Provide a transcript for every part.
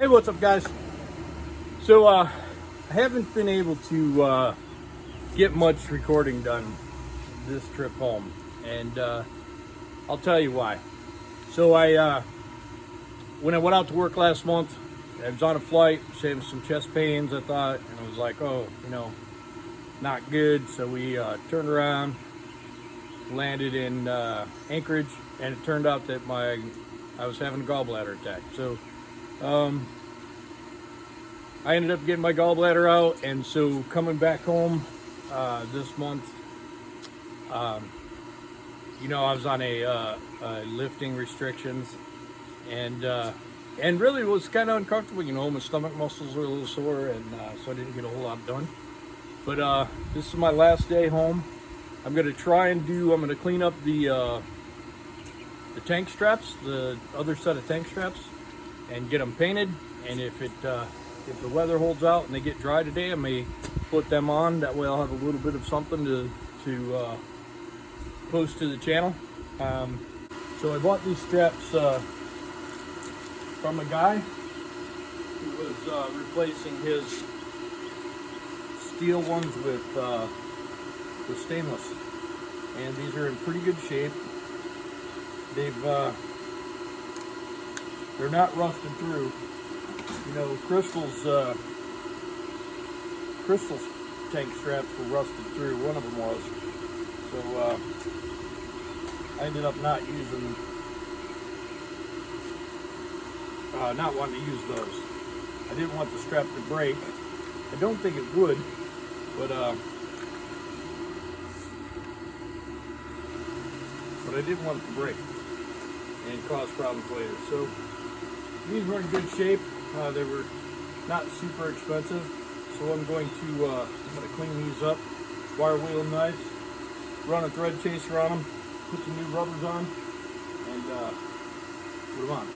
Hey, what's up, guys? So, I haven't been able to get much recording done this trip home, and I'll tell you why. So, when I went out to work last month, I was on a flight, was having some chest pains, I thought, and I was like, oh, not good. So we turned around, landed in Anchorage, and it turned out that I was having a gallbladder attack. So, I ended up getting my gallbladder out, and so coming back home this month, I was on a lifting restrictions, and really was kind of uncomfortable. My stomach muscles were a little sore, and so I didn't get a whole lot done. But this is my last day home. I'm gonna clean up the tank straps, the other set of tank straps, and get them painted. And if the weather holds out and they get dry today, I may put them on. That way I'll have a little bit of something to post to the channel. So I bought these straps from a guy who was replacing his steel ones with stainless. And these are in pretty good shape. They're not rusted through. Crystal's tank straps were rusted through. One of them was. So I ended up not wanting to use those. I didn't want the strap to break. I don't think it would, but I didn't want it to break and cause problems later. So these were in good shape. They were not super expensive, so I'm going to clean these up, wire wheel them nice, run a thread chaser on them, put some new rubbers on, and put them on.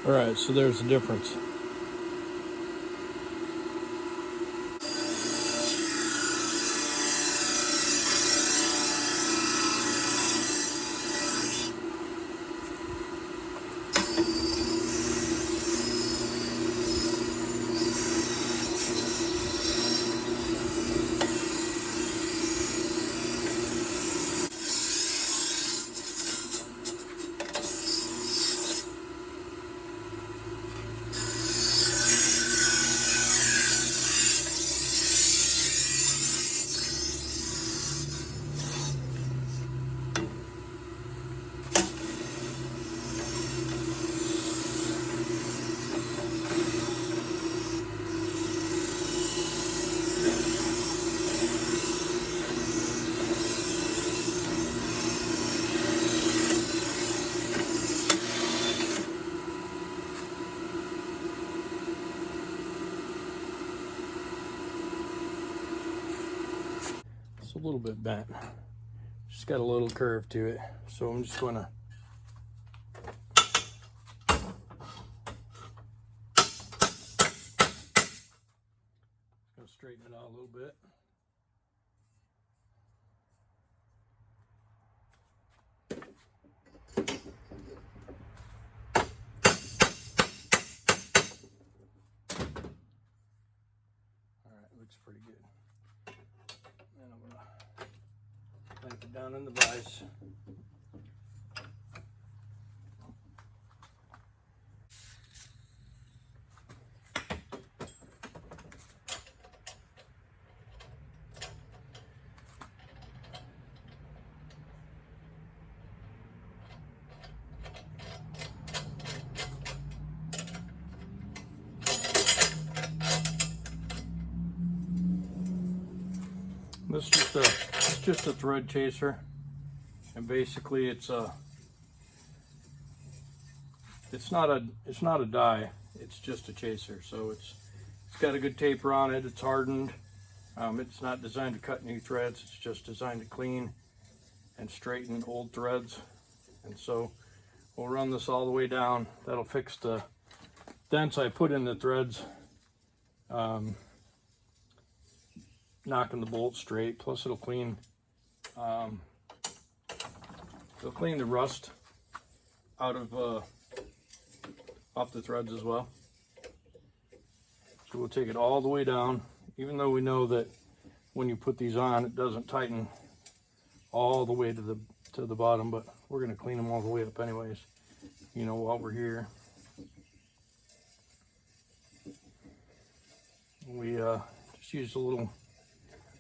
All right, so there's the difference. It's a little bit bent. Just got a little curve to it. So I'm just gonna straighten it out a little bit. All right, looks pretty good. And I'm gonna clamp it down in the vise. This is just a thread chaser. And basically it's not a die, it's just a chaser. So it's got a good taper on it, it's hardened. It's not designed to cut new threads, it's just designed to clean and straighten old threads. And so we'll run this all the way down. That'll fix the dents I put in the threads, knocking the bolts straight. Plus it'll clean the rust out of off the threads as well. So we'll take it all the way down, even though we know that when you put these on, it doesn't tighten all the way to the bottom, but we're going to clean them all the way up anyways, you know, while we're here. We just used a little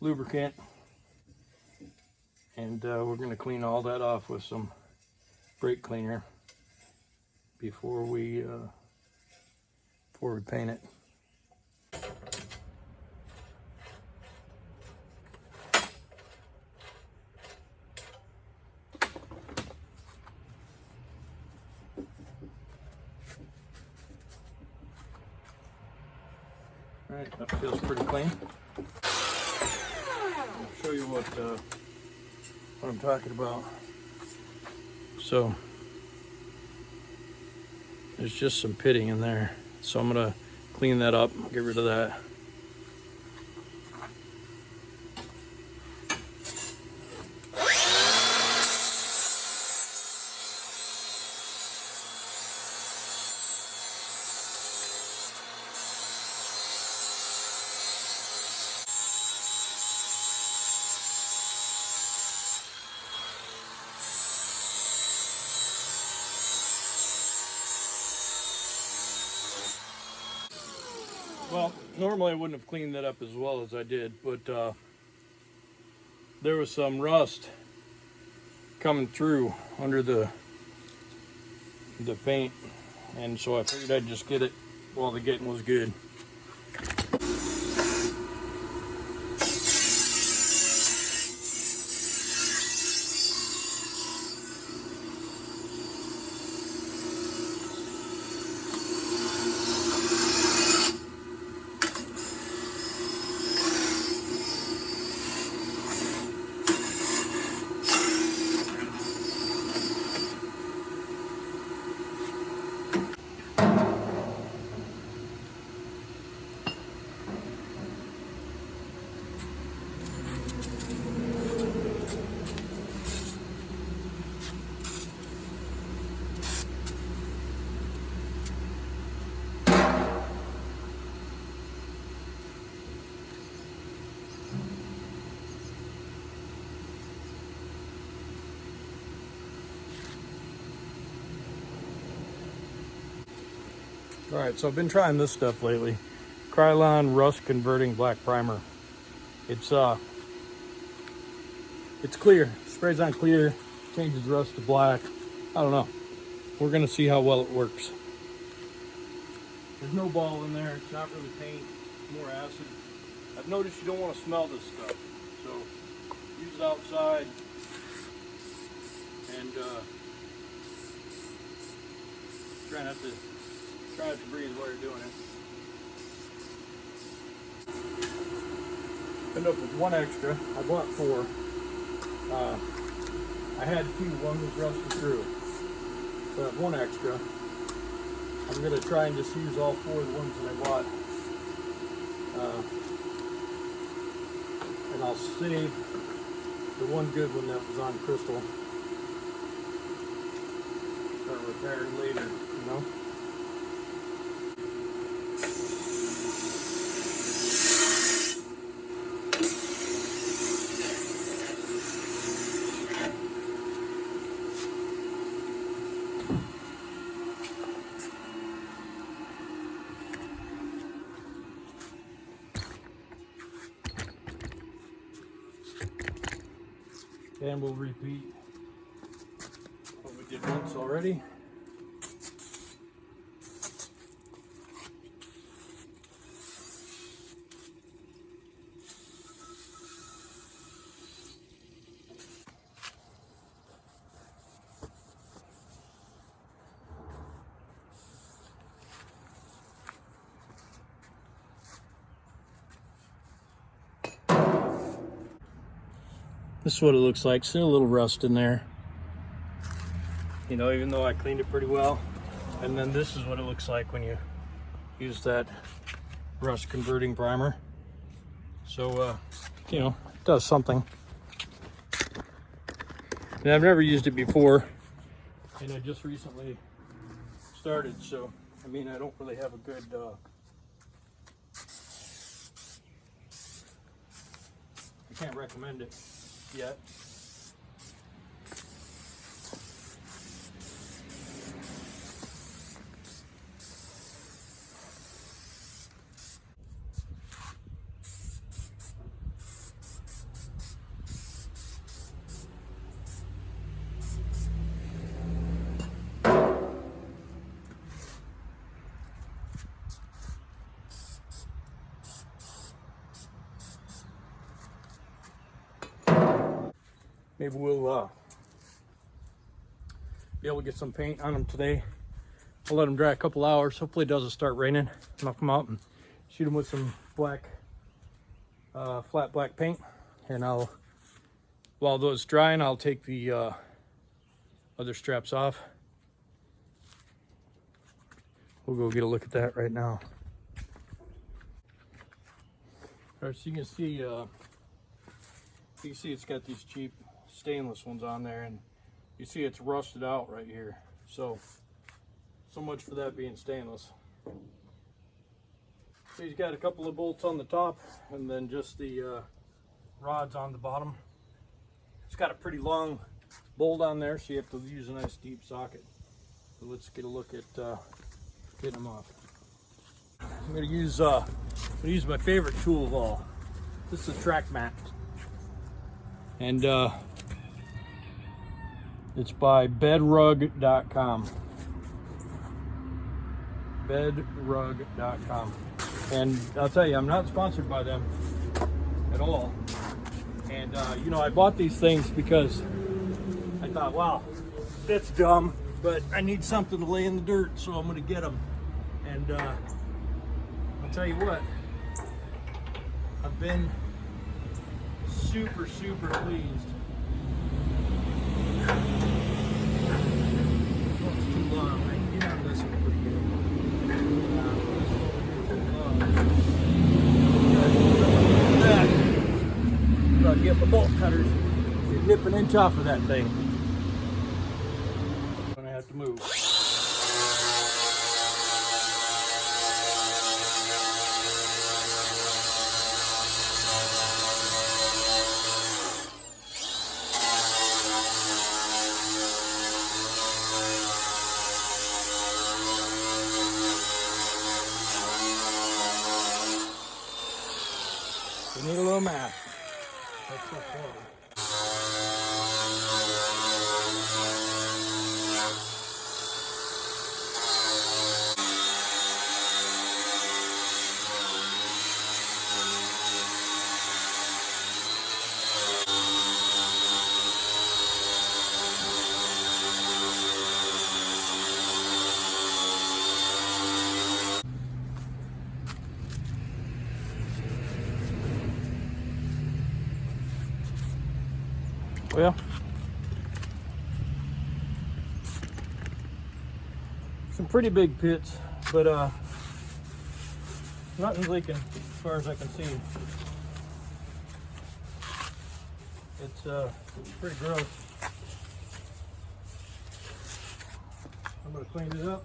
lubricant, and we're going to clean all that off with some brake cleaner before we paint it. All right, that feels pretty clean. I'll show you what I'm talking about. So there's just some pitting in there, so I'm gonna clean that up, get rid of that. Well, normally I wouldn't have cleaned that up as well as I did, but there was some rust coming through under the paint, and so I figured I'd just get it while the getting was good. All right, so I've been trying this stuff lately. Krylon Rust Converting Black Primer. It's clear, sprays on clear, changes rust to black. I don't know. We're gonna see how well it works. There's no ball in there, it's not really paint, it's more acid. I've noticed you don't want to smell this stuff, so use it outside and try not to breathe while you're doing it. End up with one extra. I bought 4. I had 2. One was rusted through, so I have 1 extra. I'm gonna try and just use all 4 of the ones that I bought, and I'll save the one good one that was on crystal. Start repairing later, you know. And we'll repeat what we did once already. This is what it looks like. Still a little rust in there. You know, even though I cleaned it pretty well. And then this is what it looks like when you use that rust converting primer. So, you know, it does something. And I've never used it before. And I just recently started. So, I mean, I don't really have a good... I can't recommend it yet. Maybe we'll be able to get some paint on them today. I'll let them dry a couple hours. Hopefully it doesn't start raining. Knock them out and shoot them with some black, flat black paint. And while those drying, I'll take the other straps off. We'll go get a look at that right now. All right, so you can see it's got these cheap stainless ones on there, and you see it's rusted out right here. So much for that being stainless. So he's got a couple of bolts on the top and then just the rods on the bottom. It's got a pretty long bolt on there, so you have to use a nice deep socket. So let's get a look at getting them off. I'm gonna use my favorite tool of all. This is a track mat. And it's by bedrug.com. Bedrug.com. And I'll tell you, I'm not sponsored by them at all. And you know, I bought these things because I thought, wow, that's dumb, but I need something to lay in the dirt, so I'm gonna get them. And I'll tell you what, I've been super pleased. It's too long. I can get on this one pretty good. I'll get my bolt cutters and nip an inch off of that thing. I'm gonna have to move. We need a little math. That's so cool. Well, some pretty big pits, but nothing's leaking as far as I can see. It's pretty gross. I'm gonna clean it up.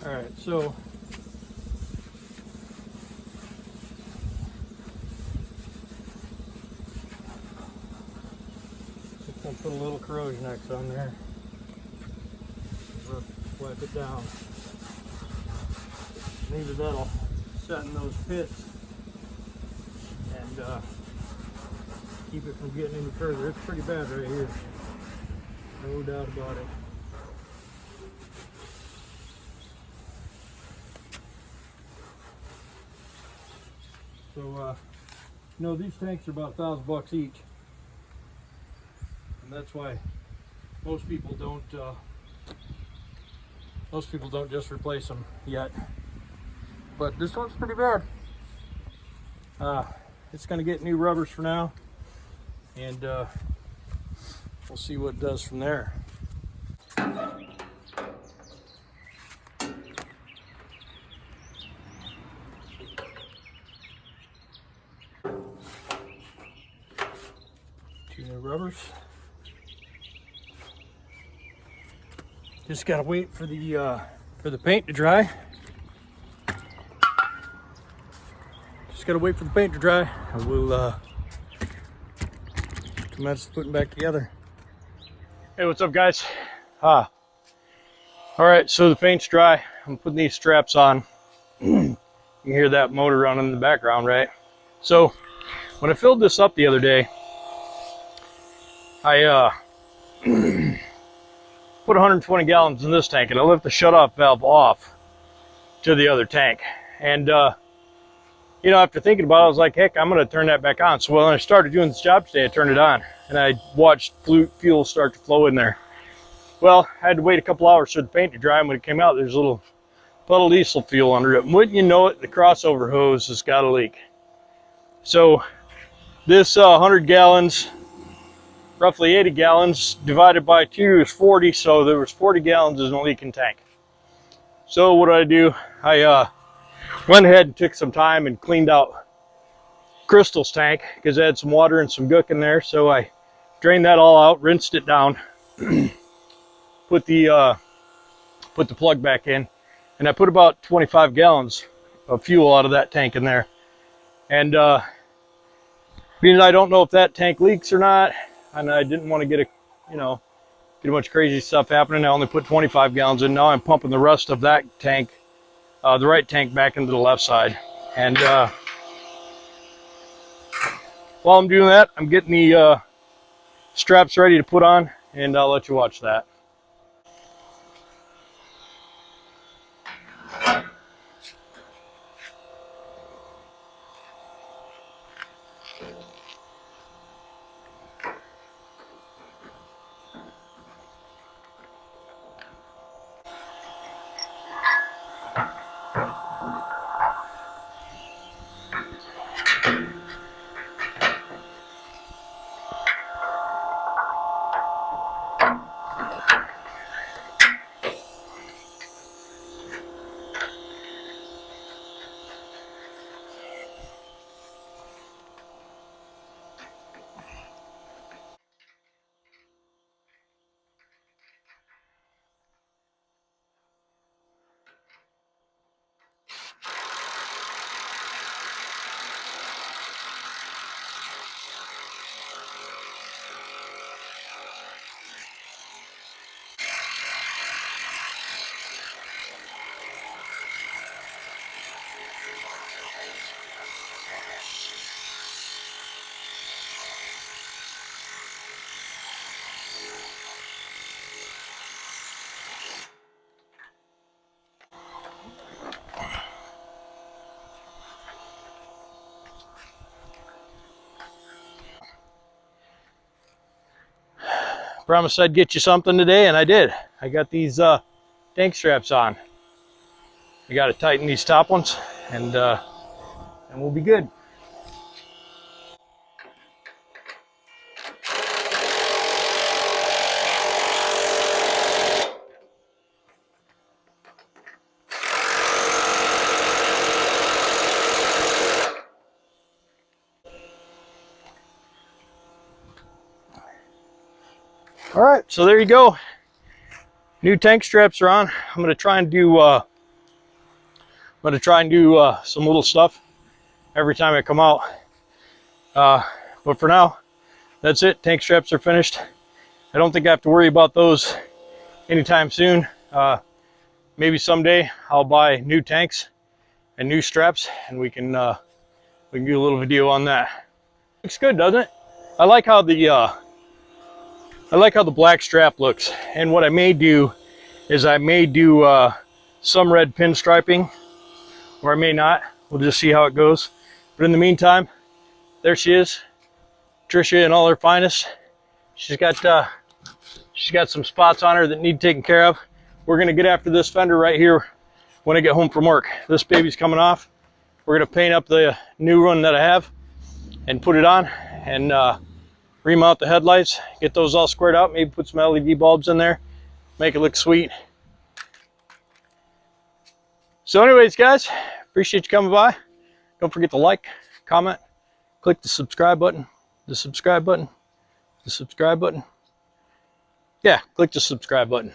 All right, so just gonna put a little corrosion X on there. Wipe it down. Maybe that'll set in those pits and keep it from getting any further. It's pretty bad right here, no doubt about it. So, you know, these tanks are about $1,000 each, and that's why most people don't just replace them yet. But this one's pretty bad. It's going to get new rubbers for now, and we'll see what it does from there. Two new rubbers. Just gotta wait for the paint to dry. Just gotta wait for the paint to dry, and we'll commence putting back together. Hey, what's up, guys? All right, so the paint's dry. I'm putting these straps on. You can hear that motor running in the background, right? So when I filled this up the other day, I put 120 gallons in this tank, and I left the shut-off valve off to the other tank. And you know, after thinking about it, I was like, heck, I'm going to turn that back on. So when I started doing this job today, I turned it on, and I watched fuel start to flow in there. Well, I had to wait a couple hours for the paint to dry, and when it came out, there's a little puddle diesel fuel under it. And wouldn't you know it, the crossover hose has got a leak. So this 100 gallons, roughly 80 gallons, divided by 2 is 40, so there was 40 gallons in a leaking tank. So what did I do? I went ahead and took some time and cleaned out Crystal's tank, because it had some water and some gook in there. So I drained that all out, rinsed it down, put the plug back in, and I put about 25 gallons of fuel out of that tank in there. And being I don't know if that tank leaks or not, and I didn't want to get a much crazy stuff happening, I only put 25 gallons in. Now I'm pumping the rest of that tank, the right tank, back into the left side. And while I'm doing that, I'm getting the straps ready to put on, and I'll let you watch that. Promised I'd get you something today, and I did. I got these tank straps on. I got to tighten these top ones, and we'll be good. All right, so there you go. New tank straps are on. I'm gonna try and do some little stuff every time I come out. But for now, that's it. Tank straps are finished. I don't think I have to worry about those anytime soon. Maybe someday I'll buy new tanks and new straps, and we can do a little video on that. Looks good, doesn't it? I like how the black strap looks. And what I may do is I may do some red pinstriping, or I may not. We'll just see how it goes. But in the meantime, there she is, Trisha in all her finest. She's got some spots on her that need taken care of. We're gonna get after this fender right here when I get home from work. This baby's coming off. We're gonna paint up the new one that I have and put it on and remount the headlights, get those all squared out, maybe put some LED bulbs in there, make it look sweet. So anyways, guys, appreciate you coming by. Don't forget to like, comment, click the subscribe button, the subscribe button, the subscribe button. Yeah, click the subscribe button.